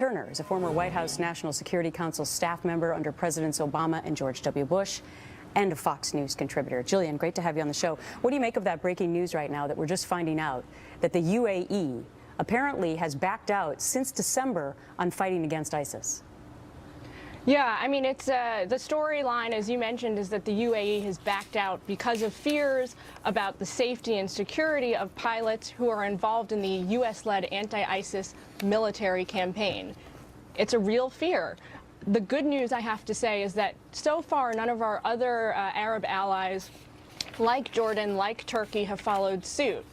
Turner is a former White House National Security Council staff member under Presidents Obama and George W. Bush, and a Fox News contributor. Gillian, great to have you on the show. What do you make of that breaking news right now that we're just finding out that the UAE apparently has backed out since December on fighting against ISIS? Yeah, I mean, it's the storyline, as you mentioned, is that the UAE has backed out because of fears about the safety and security of pilots who are involved in the U.S.-led anti-ISIS military campaign. It's a real fear. The good news, I have to say, is that so far none of our other Arab allies, like Jordan, like Turkey, have followed suit.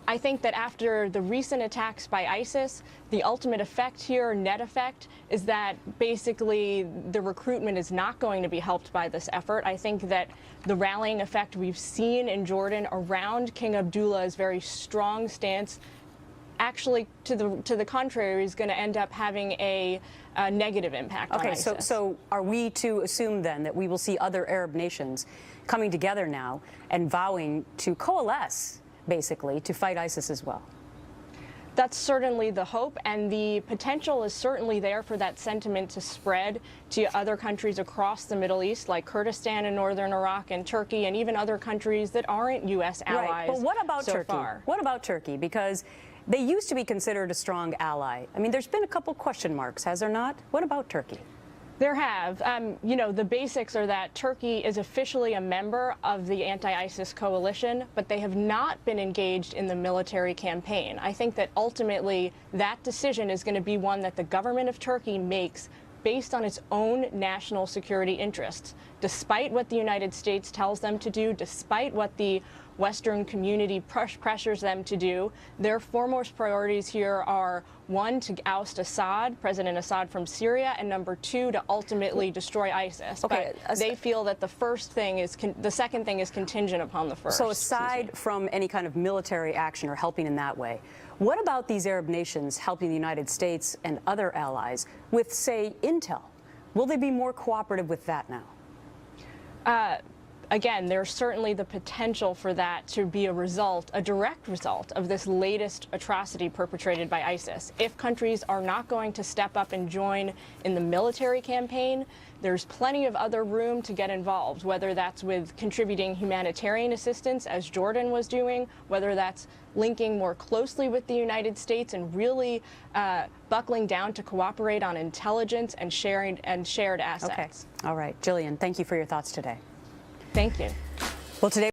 I think that after the recent attacks by ISIS, the ultimate effect here, net effect, is that basically the recruitment is not going to be helped by this effort. I think that the rallying effect we've seen in Jordan around King Abdullah's very strong stance, actually, to the contrary, is going to end up having a negative impact on ISIS. Okay, so are we to assume then that we will see other Arab nations coming together now and vowing to coalesce, basically, to fight ISIS as well? That's certainly the hope, and the potential is certainly there for that sentiment to spread to other countries across the Middle East, like Kurdistan in northern Iraq and Turkey, and even other countries that aren't U.S. allies. Right, but what about so Turkey? Far. What about Turkey? Because they used to be considered a strong ally. I mean, there's been a couple question marks, has there not? What about Turkey? There have. You know, the basics are that Turkey is officially a member of the anti-ISIS coalition, but they have not been engaged in the military campaign. I think that ultimately that decision is going to be one that the government of Turkey makes based on its own national security interests. Despite what the United States tells them to do, despite what the Western community pressures them to do, their foremost priorities here are, one, to oust Assad, President Assad, from Syria, and number two, to ultimately destroy ISIS. Okay, but they feel that the second thing is contingent upon the first. So aside from any kind of military action or helping in that way, what about these Arab nations helping the United States and other allies with, say, intel? Will they be more cooperative with that now? Again, there's certainly the potential for that to be a direct result of this latest atrocity perpetrated by ISIS. If countries are not going to step up and join in the military campaign, there's plenty of other room to get involved, whether that's with contributing humanitarian assistance, as Jordan was doing, whether that's linking more closely with the United States and really buckling down to cooperate on intelligence and shared assets. Okay. All right. Gillian, thank you for your thoughts today. Thank you. Well, today